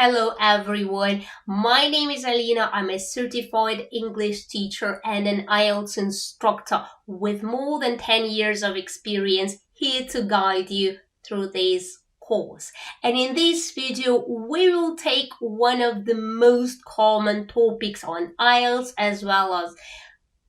Hello everyone, my name is Alina. I'm a certified English teacher and an IELTS instructor with more than 10 years of experience here to guide you through this course. And in this video, we will take one of the most common topics on IELTS as well as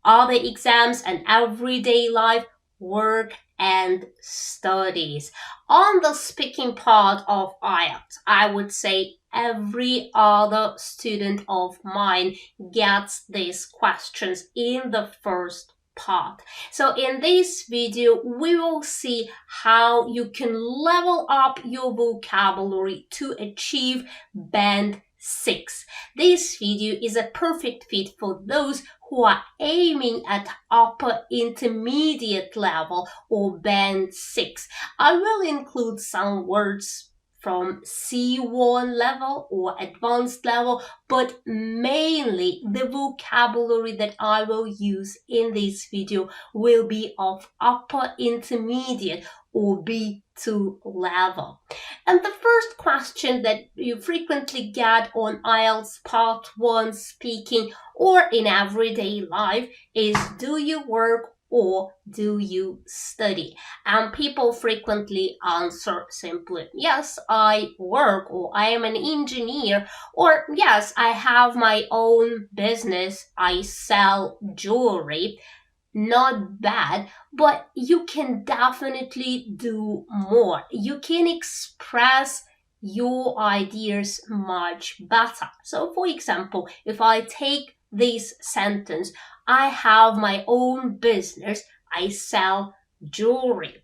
other exams and everyday life, work and studies. On the speaking part of IELTS, I would say every other student of mine gets these questions in the first part. So in this video, we will see how you can level up your vocabulary to achieve band 6. This video is a perfect fit for those who are aiming at upper intermediate level or band 6. I will include some words from C1 level or advanced level, but mainly the vocabulary that I will use in this video will be of upper intermediate or B2 level. And the first question that you frequently get on IELTS Part 1 speaking or in everyday life is, do you work or do you study? And people frequently answer simply, yes, I work, or I am an engineer, or yes, I have my own business, I sell jewelry. Not bad, but you can definitely do more. You can express your ideas much better. So for example, if I take this sentence, I have my own business, I sell jewelry.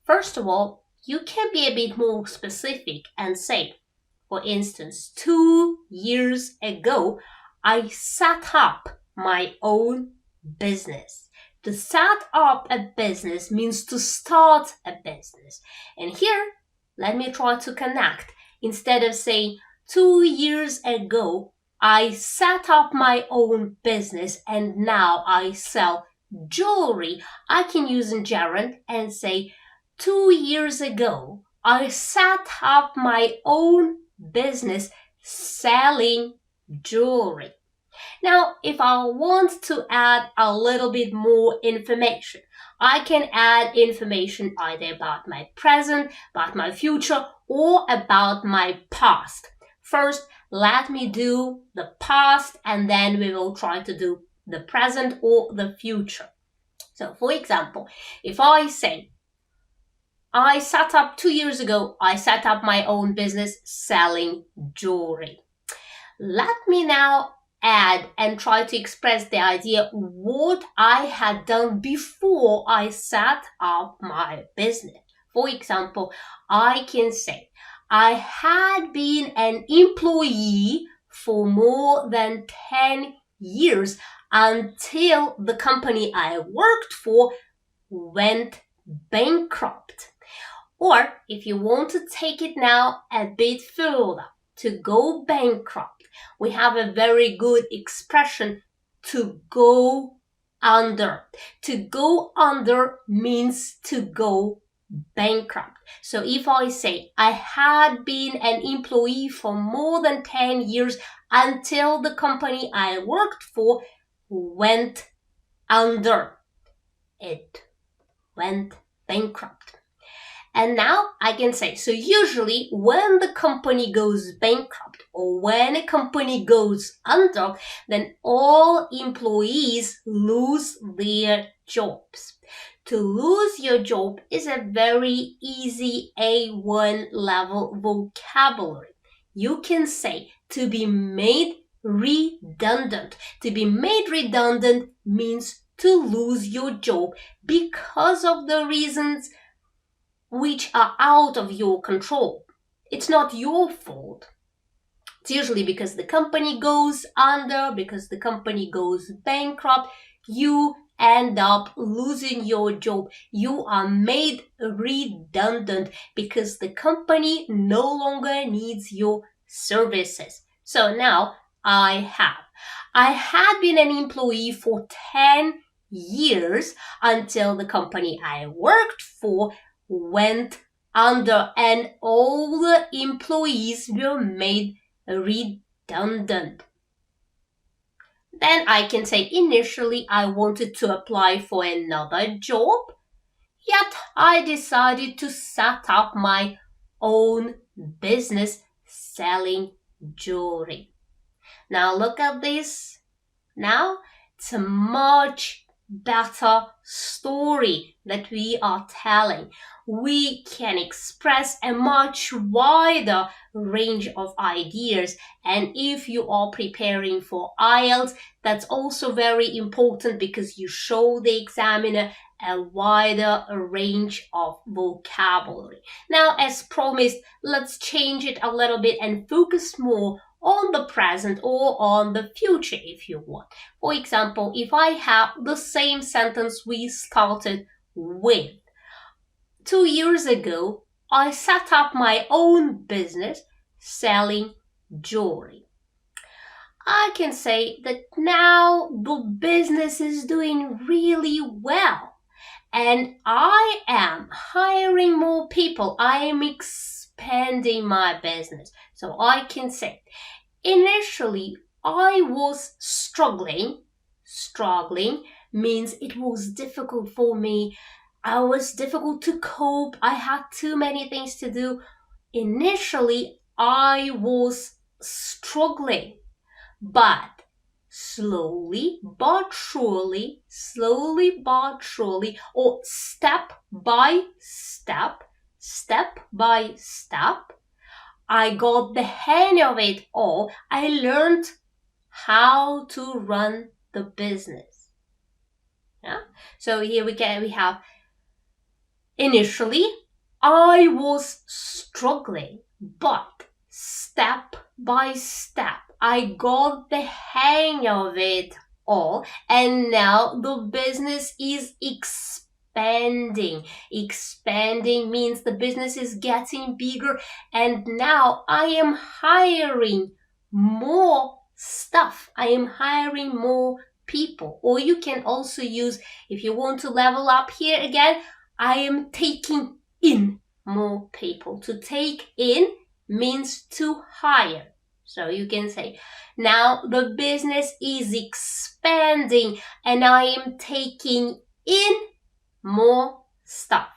First of all, you can be a bit more specific and say, for instance, 2 years ago, I set up my own business. To set up a business means to start a business. And here, let me try to connect. Instead of saying 2 years ago, I set up my own business and now I sell jewelry, I can use in gerund and say 2 years ago, I set up my own business selling jewelry. Now, if I want to add a little bit more information, I can add information either about my present, about my future, or about my past. First, let me do the past and then we will try to do the present or the future. So, for example, if I say, I set up 2 years ago, I set up my own business selling jewelry. Let me now add and try to express the idea what I had done before I set up my business. For example, I can say, I had been an employee for more than 10 years until the company I worked for went bankrupt. Or if you want to take it now a bit further, to go bankrupt, we have a very good expression, to go under. To go under means to go bankrupt. So if I say, I had been an employee for more than 10 years until the company I worked for went under. It went bankrupt. And now I can say, so usually when the company goes bankrupt or when a company goes under, then all employees lose their jobs. To lose your job is a very easy A1 level vocabulary. You can say to be made redundant. To be made redundant means to lose your job because of the reasons which are out of your control. It's not your fault. It's usually because the company goes under, because the company goes bankrupt, you end up losing your job. You are made redundant because the company no longer needs your services. So now I had been an employee for 10 years until the company I worked for went under and all the employees were made redundant. Then I can say initially I wanted to apply for another job, yet I decided to set up my own business selling jewelry. Now look at this. Now it's a much better story that we are telling. We can express a much wider range of ideas, and if you are preparing for IELTS, that's also very important because you show the examiner a wider range of vocabulary. Now, as promised, let's change it a little bit and focus more on the present or on the future if you want. For example, if I have the same sentence we started with. 2 years ago, I set up my own business selling jewelry. I can say that now the business is doing really well and I am hiring more people. I am expanding my business. So I can say, initially I was struggling. Struggling means it was difficult for me. I was difficult to cope. I had too many things to do. Initially, I was struggling, but slowly but surely, or step by step, I got the hang of it all. I learned how to run the business. Yeah. So here we have initially I was struggling, but step by step I got the hang of it all, and now the business is expanding. Expanding means the business is getting bigger, and now I am hiring more stuff. I am hiring more people. Or you can also use, if you want to level up here again, I am taking in more people. To take in means to hire. So you can say, now the business is expanding and I am taking in more stuff.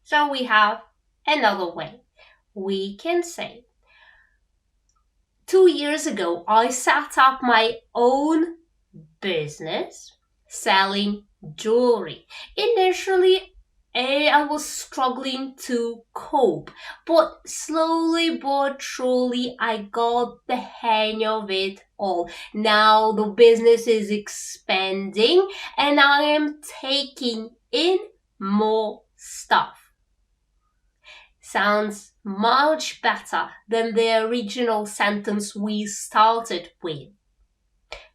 So we have another way. We can say, 2 years ago, I set up my own business selling jewelry. Initially, I was struggling to cope, but slowly but surely I got the hang of it all. Now the business is expanding and I am taking in more stuff. Sounds much better than the original sentence we started with.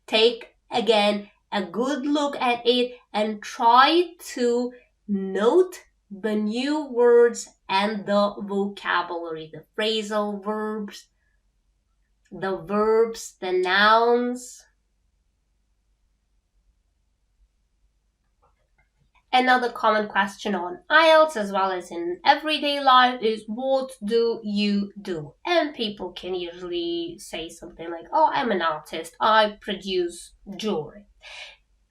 Take again a good look at it and try to note the new words and the vocabulary, the phrasal verbs, the nouns. Another common question on IELTS as well as in everyday life is, what do you do? And people can usually say something like, oh, I'm an artist, I produce jewelry.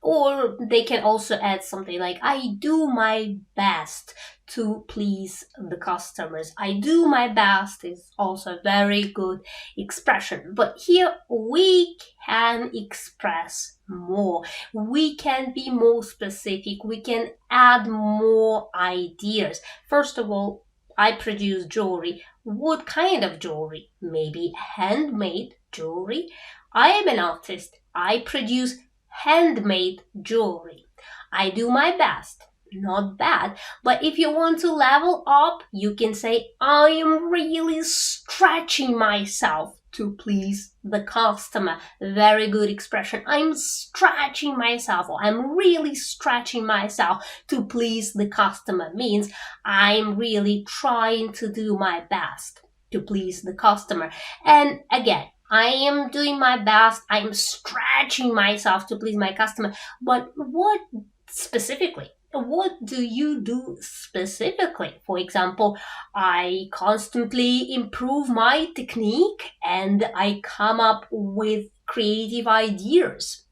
Or they can also add something like, I do my best to please the customers. I do my best is also a very good expression. But here we can express more. We can be more specific. We can add more ideas. First of all, I produce jewelry. What kind of jewelry? Maybe handmade jewelry. I am an artist. I produce handmade jewelry. I do my best. Not bad. But if you want to level up, you can say, I am really stretching myself to please the customer. Very good expression. I'm stretching myself, or I'm really stretching myself to please the customer. Means I'm really trying to do my best to please the customer. And again, I am doing my best. I'm stretching myself to please my customer. But what specifically? what do you do specifically? For example, I constantly improve my technique and I come up with creative ideas.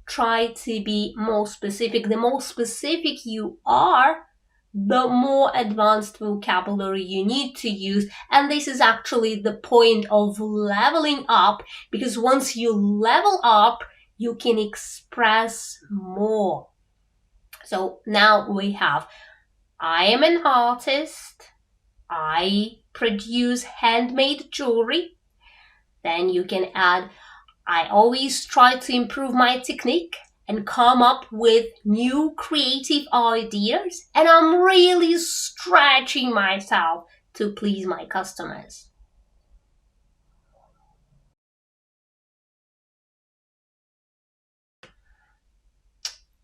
Try to be more specific. The more specific you are, the more advanced vocabulary you need to use. And this is actually the point of leveling up, because once you level up, you can express more. So now we have, I am an artist. I produce handmade jewelry. Then you can add, I always try to improve my technique and come up with new creative ideas. And I'm really stretching myself to please my customers.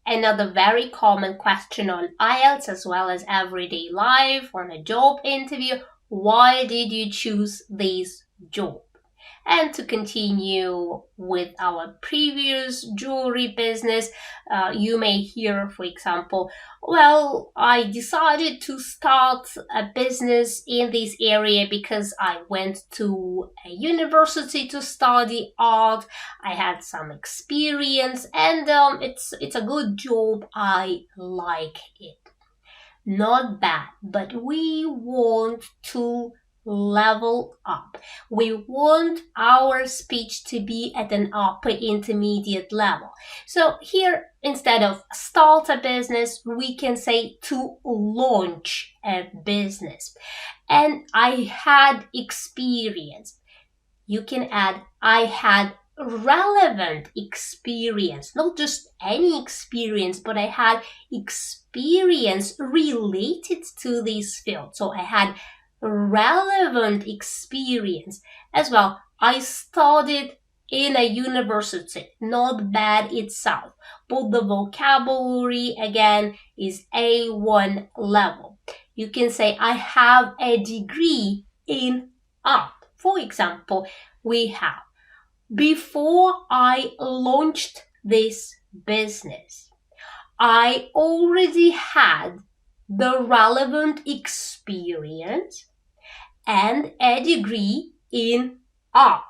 Another very common question on IELTS as well as everyday life, on a job interview, why did you choose this job? And to continue with our previous jewelry business, you may hear, for example, well, I decided to start a business in this area because I went to a university to study art. I had some experience and it's a good job. I like it. Not bad, but we want to level up. We want our speech to be at an upper intermediate level. So here, instead of start a business, we can say to launch a business. And I had experience. You can add, I had relevant experience, not just any experience, but I had experience related to this field. So I had relevant experience as well. I studied in a university, not bad itself, but the vocabulary again is A1 level. You can say I have a degree in art. For example, we have, before I launched this business, I already had the relevant experience and a degree in art.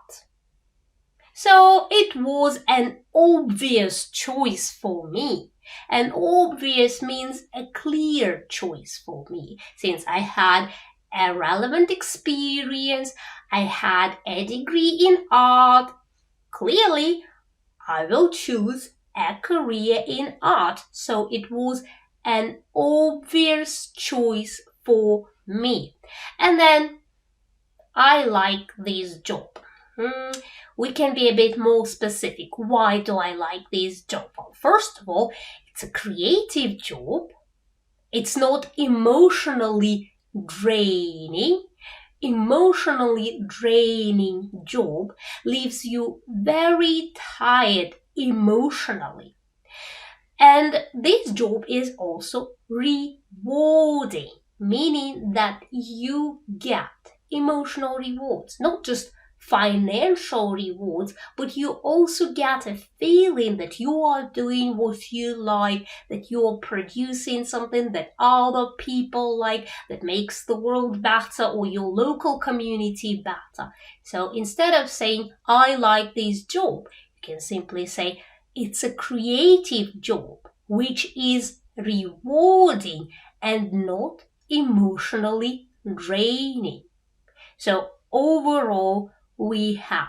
So it was an obvious choice for me. And obvious means a clear choice for me, since I had a relevant experience, I had a degree in art. Clearly, I will choose a career in art. So it was an obvious choice for me. And then, I like this job. We can be a bit more specific. Why do I like this job? Well, first of all, it's a creative job. It's not emotionally draining. Emotionally draining job leaves you very tired emotionally. And this job is also rewarding, meaning that you get emotional rewards, not just financial rewards, but you also get a feeling that you are doing what you like, that you are producing something that other people like, that makes the world better or your local community better. So instead of saying, I like this job, you can simply say, it's a creative job, which is rewarding and not emotionally draining. So overall, we have,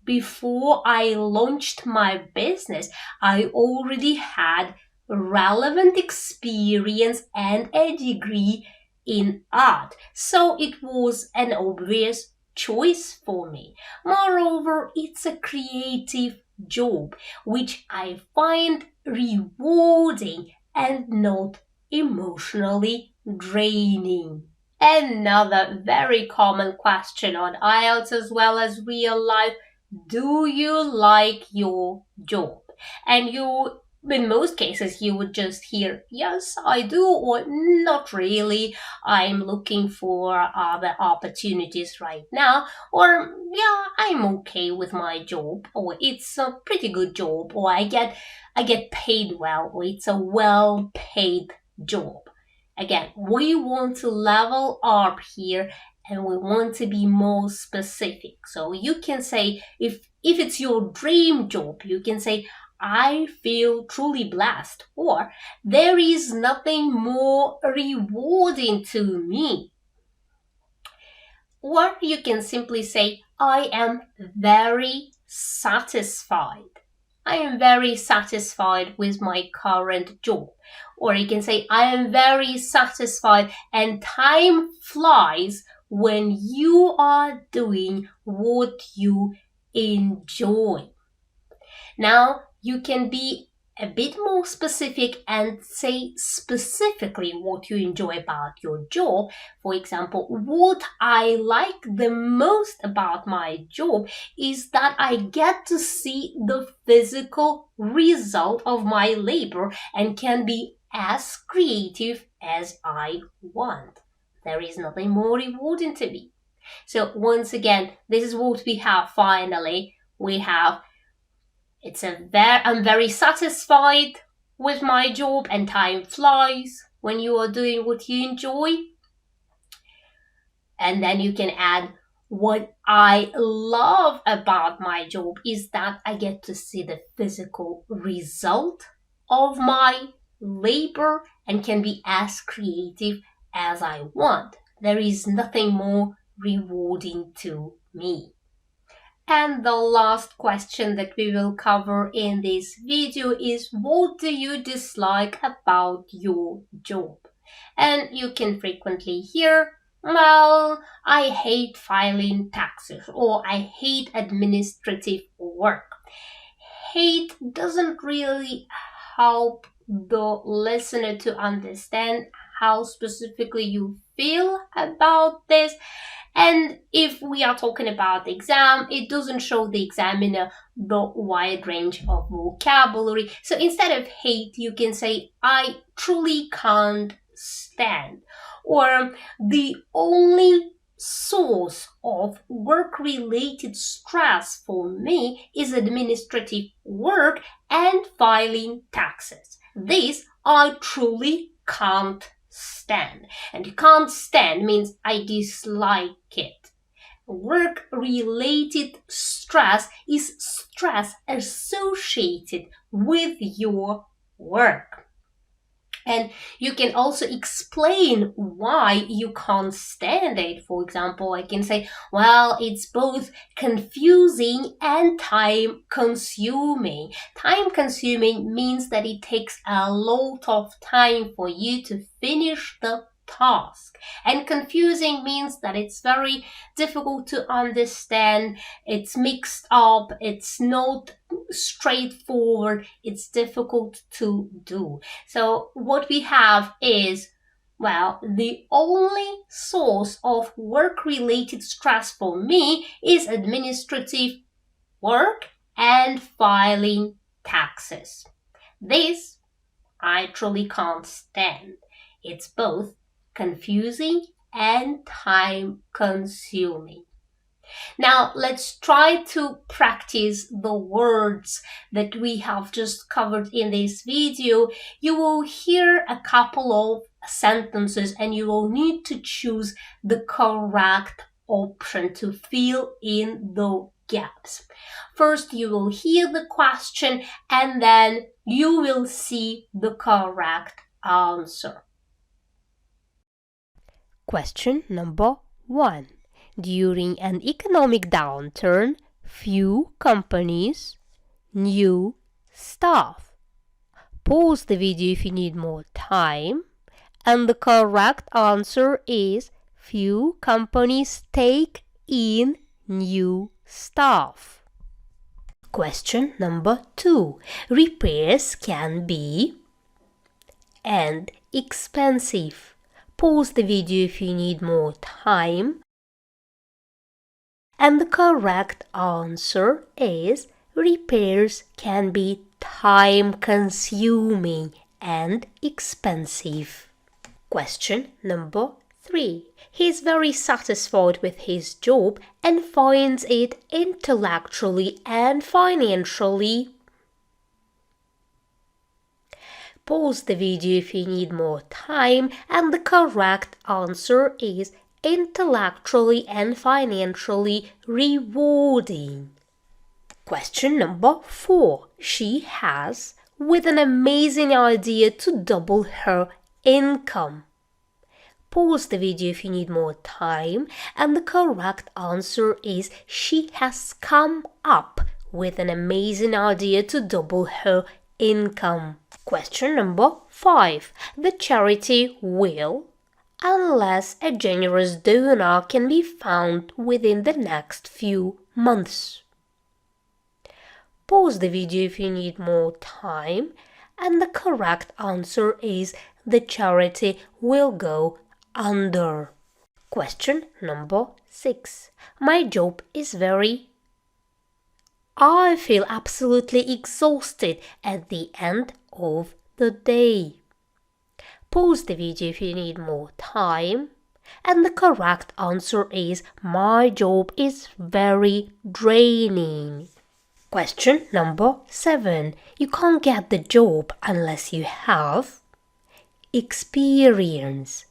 before I launched my business, I already had relevant experience and a degree in art. So it was an obvious choice for me. Moreover, it's a creative job, which I find rewarding and not emotionally draining. Another very common question on IELTS as well as real life, do you like your job? And in most cases, you would just hear, yes, I do, or not really. I'm looking for other opportunities right now, or yeah, I'm okay with my job, or it's a pretty good job, or I get paid well, or it's a well-paid job. Again, we want to level up here and we want to be more specific. So you can say, if it's your dream job, you can say, I feel truly blessed, or there is nothing more rewarding to me. Or you can simply say, I am very satisfied. I am very satisfied with my current job. Or you can say, I am very satisfied, and time flies when you are doing what you enjoy. Now, you can be a bit more specific and say specifically what you enjoy about your job. For example, what I like the most about my job is that I get to see the physical result of my labor and can be as creative as I want. There is nothing more rewarding to me. So once again, this is what we have finally. We have I'm very satisfied with my job and time flies when you are doing what you enjoy. And then you can add, what I love about my job is that I get to see the physical result of my labor and can be as creative as I want. There is nothing more rewarding to me. And the last question that we will cover in this video is, what do you dislike about your job? And you can frequently hear, well, I hate filing taxes, or I hate administrative work. Hate doesn't really help the listener to understand how specifically you feel about this. And if we are talking about the exam, it doesn't show the examiner the wide range of vocabulary. So instead of hate, you can say, I truly can't stand. Or the only source of work-related stress for me is administrative work and filing taxes. This I truly can't stand. And can't stand means I dislike it. Work-related stress is stress associated with your work. And you can also explain why you can't stand it. For example, I can say, well, it's both confusing and time-consuming. Time-consuming means that it takes a lot of time for you to finish the task. And confusing means that it's very difficult to understand, it's mixed up, it's not straightforward, it's difficult to do. So what we have is, well, the only source of work-related stress for me is administrative work and filing taxes. This I truly can't stand. It's both confusing and time-consuming. Now, let's try to practice the words that we have just covered in this video. You will hear a couple of sentences and you will need to choose the correct option to fill in the gaps. First, you will hear the question and then you will see the correct answer. Question number 1. During an economic downturn, few companies knew staff. Pause the video if you need more time. And the correct answer is, few companies take in new staff. Question number 2. Repairs can be and expensive. Pause the video if you need more time. And the correct answer is, repairs can be time-consuming and expensive. Question number 3. He is very satisfied with his job and finds it intellectually and financially Pause the video if you need more time, and the correct answer is intellectually and financially rewarding. Question number 4. She has with an amazing idea to double her income. Pause the video if you need more time, and the correct answer is she has come up with an amazing idea to double her income. Question number 5. The charity will, unless a generous donor can be found within the next few months. Pause the video if you need more time, and the correct answer is the charity will go under. Question number 6. My job is I feel absolutely exhausted at the end of the day. Pause the video if you need more time, and the correct answer is my job is very draining. Question number 7. You can't get the job unless you have experience.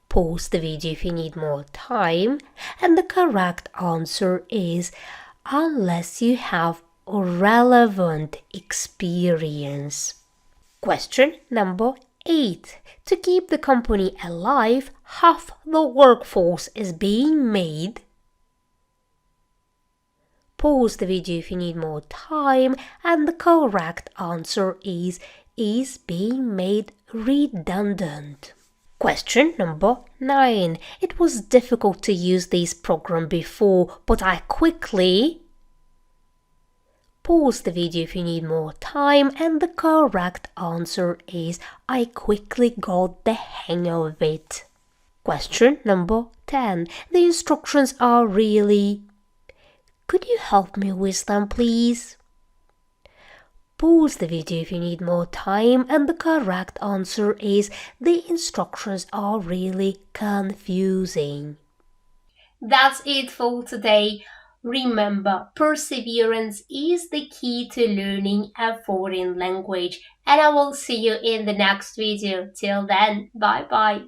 Pause the video if you need more time, and the correct answer is unless you have relevant experience. Question number 8. To keep the company alive, half the workforce is being made. Pause the video if you need more time, and the correct answer is being made redundant. Question number 9. It was difficult to use this program before, but I quickly. Pause the video if you need more time, and the correct answer is I quickly got the hang of it. Question number 10. The instructions are really. Could you help me with them, please? Pause the video if you need more time, and the correct answer is the instructions are really confusing. That's it for today. Remember, perseverance is the key to learning a foreign language, and I will see you in the next video. Till then, bye bye.